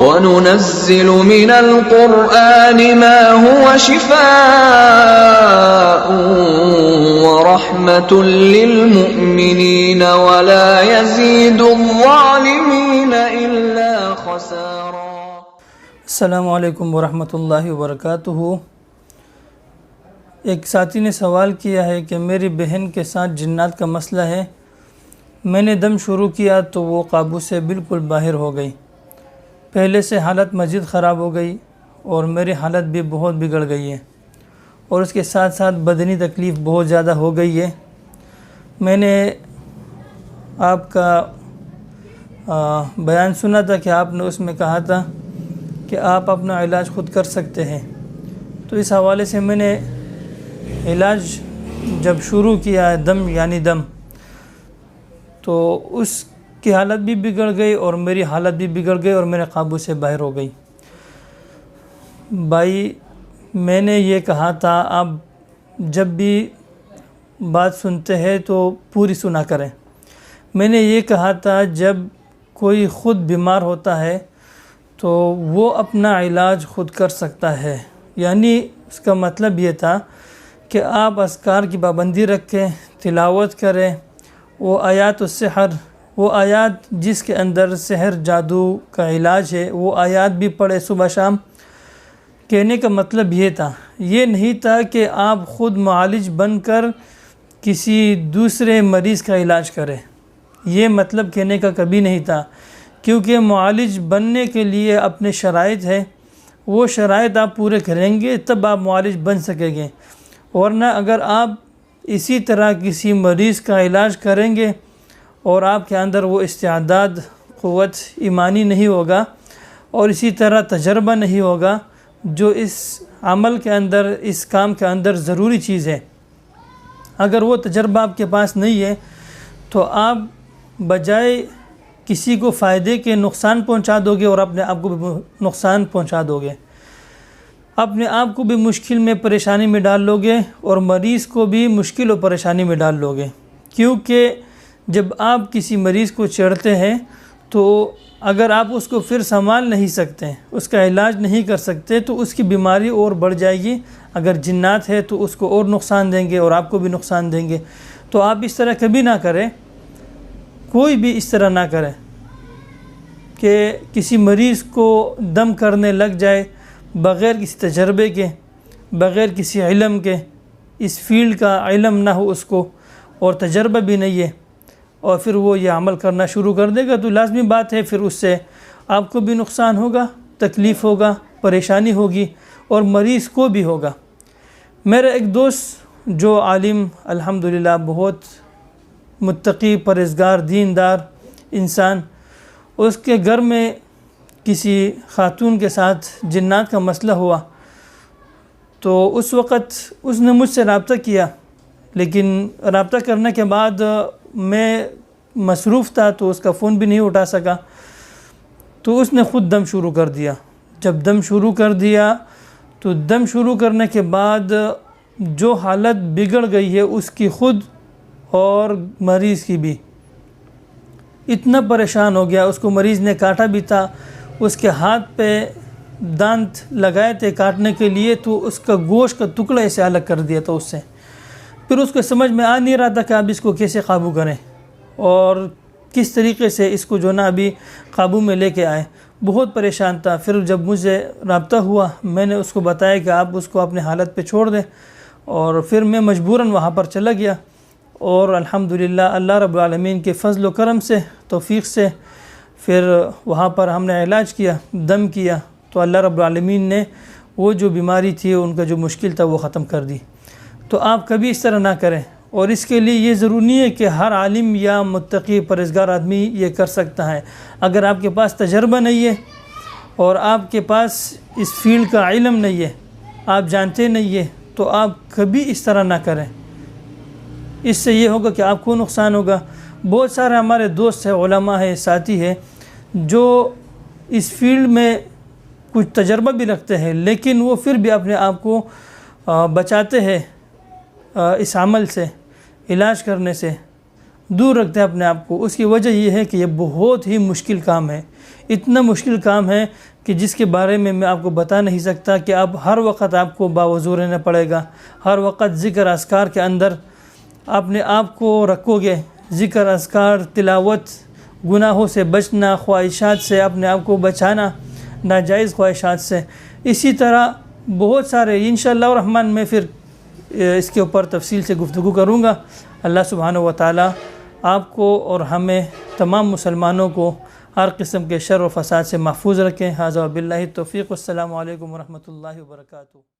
وَنُنَزِّلُ مِنَ الْقُرْآنِ مَا هُوَ شِفَاءٌ وَرَحْمَةٌ لِّلْمُؤْمِنِينَ وَلَا يَزِيدُ الظَّالِمِينَ إِلَّا خَسَارًا۔ السلام علیکم ورحمۃ اللہ وبرکاتہ۔ ایک ساتھی نے سوال کیا ہے کہ میری بہن کے ساتھ جنات کا مسئلہ ہے، میں نے دم شروع کیا تو وہ قابو سے بالکل باہر ہو گئی، پہلے سے حالت مزید خراب ہو گئی اور میری حالت بھی بہت بگڑ گئی ہے اور اس کے ساتھ ساتھ بدنی تکلیف بہت زیادہ ہو گئی ہے۔ میں نے آپ کا بیان سنا تھا کہ آپ نے اس میں کہا تھا کہ آپ اپنا علاج خود کر سکتے ہیں، تو اس حوالے سے میں نے علاج جب شروع کیا ہے دم تو اس کی حالت بھی بگڑ گئی اور میری حالت بھی بگڑ گئی اور میرے قابو سے باہر ہو گئی۔ بھائی، میں نے یہ کہا تھا آپ جب بھی بات سنتے ہیں تو پوری سنا کریں۔ میں نے یہ کہا تھا جب کوئی خود بیمار ہوتا ہے تو وہ اپنا علاج خود کر سکتا ہے، یعنی اس کا مطلب یہ تھا کہ آپ اذکار کی پابندی رکھیں، تلاوت کریں، وہ آیات السحر، وہ آیات جس کے اندر سحر جادو کا علاج ہے، وہ آیات بھی پڑھے صبح شام۔ کہنے کا مطلب یہ تھا، یہ نہیں تھا کہ آپ خود معالج بن کر کسی دوسرے مریض کا علاج کریں، یہ مطلب کہنے کا کبھی نہیں تھا، کیونکہ معالج بننے کے لیے اپنے شرائط ہے، وہ شرائط آپ پورے کریں گے تب آپ معالج بن سکیں گے، ورنہ اگر آپ اسی طرح کسی مریض کا علاج کریں گے اور آپ کے اندر وہ استعداد، قوت ایمانی نہیں ہوگا اور اسی طرح تجربہ نہیں ہوگا جو اس عمل کے اندر، اس کام کے اندر ضروری چیز ہے، اگر وہ تجربہ آپ کے پاس نہیں ہے تو آپ بجائے کسی کو فائدے کے نقصان پہنچا دو گے اور اپنے آپ کو بھی نقصان پہنچا دو گے، اپنے آپ کو بھی مشکل میں، پریشانی میں ڈال لو گے اور مریض کو بھی مشکل و پریشانی میں ڈال لو گے۔ کیونکہ جب آپ کسی مریض کو چڑھتے ہیں تو اگر آپ اس کو پھر سنبھال نہیں سکتے، اس کا علاج نہیں کر سکتے تو اس کی بیماری اور بڑھ جائے گی، اگر جنات ہے تو اس کو اور نقصان دیں گے اور آپ کو بھی نقصان دیں گے۔ تو آپ اس طرح کبھی نہ کریں، کوئی بھی اس طرح نہ کرے کہ کسی مریض کو دم کرنے لگ جائے بغیر کسی تجربے کے، بغیر کسی علم کے، اس فیلڈ کا علم نہ ہو اس کو اور تجربہ بھی نہیں ہے، اور پھر وہ یہ عمل کرنا شروع کر دے گا تو لازمی بات ہے پھر اس سے آپ کو بھی نقصان ہوگا، تکلیف ہوگا، پریشانی ہوگی اور مریض کو بھی ہوگا۔ میرا ایک دوست جو عالم الحمدللہ بہت متقی، پرہیزگار، دیندار انسان، اس کے گھر میں کسی خاتون کے ساتھ جنات کا مسئلہ ہوا تو اس وقت اس نے مجھ سے رابطہ کیا، لیکن رابطہ کرنے کے بعد میں مصروف تھا تو اس کا فون بھی نہیں اٹھا سکا، تو اس نے خود دم شروع کر دیا۔ جب دم شروع کر دیا تو دم شروع کرنے کے بعد جو حالت بگڑ گئی ہے اس کی خود اور مریض کی بھی، اتنا پریشان ہو گیا، اس کو مریض نے کاٹا بھی تھا، اس کے ہاتھ پہ دانت لگائے تھے کاٹنے کے لیے تو اس کا گوشت کا ٹکڑا ایسے الگ کر دیا تھا اس سے۔ پھر اس کو سمجھ میں آ نہیں رہا تھا کہ اب اس کو کیسے قابو کریں اور کس طریقے سے اس کو جو نا ابھی قابو میں لے کے آئے، بہت پریشان تھا۔ پھر جب مجھے رابطہ ہوا میں نے اس کو بتایا کہ آپ اس کو اپنے حالت پہ چھوڑ دیں، اور پھر میں مجبوراً وہاں پر چلا گیا اور الحمدللہ اللہ رب العالمین کے فضل و کرم سے، توفیق سے پھر وہاں پر ہم نے علاج کیا، دم کیا تو اللہ رب العالمین نے وہ جو بیماری تھی، ان کا جو مشکل تھا وہ ختم کر دی۔ تو آپ کبھی اس طرح نہ کریں، اور اس کے لیے یہ ضروری نہیں ہے کہ ہر عالم یا متقی پرہیزگار آدمی یہ کر سکتا ہے۔ اگر آپ کے پاس تجربہ نہیں ہے اور آپ کے پاس اس فیلڈ کا علم نہیں ہے، آپ جانتے نہیں ہے، تو آپ کبھی اس طرح نہ کریں، اس سے یہ ہوگا کہ آپ کو نقصان ہوگا۔ بہت سارے ہمارے دوست ہیں، علماء ہیں، ساتھی ہیں جو اس فیلڈ میں کچھ تجربہ بھی رکھتے ہیں، لیکن وہ پھر بھی اپنے آپ کو بچاتے ہیں اس عمل سے، علاج کرنے سے دور رکھتے ہیں اپنے آپ کو۔ اس کی وجہ یہ ہے کہ یہ بہت ہی مشکل کام ہے، اتنا مشکل کام ہے کہ جس کے بارے میں آپ کو بتا نہیں سکتا کہ اب ہر وقت آپ کو باوضو رہنا پڑے گا، ہر وقت ذکر اذکار کے اندر اپنے آپ کو رکھو گے، ذکر اذکار، تلاوت، گناہوں سے بچنا، خواہشات سے اپنے آپ کو بچانا، ناجائز خواہشات سے. اسی طرح بہت سارے انشاءاللہ الرحمن میں پھر اس کے اوپر تفصیل سے گفتگو کروں گا. اللہ سبحانہ و تعالی آپ کو اور ہمیں تمام مسلمانوں کو ہر قسم کے شر و فساد سے محفوظ رکھیں. ھذا وباللہ التوفیق. السلام علیکم ورحمۃ اللہ وبرکاتہ.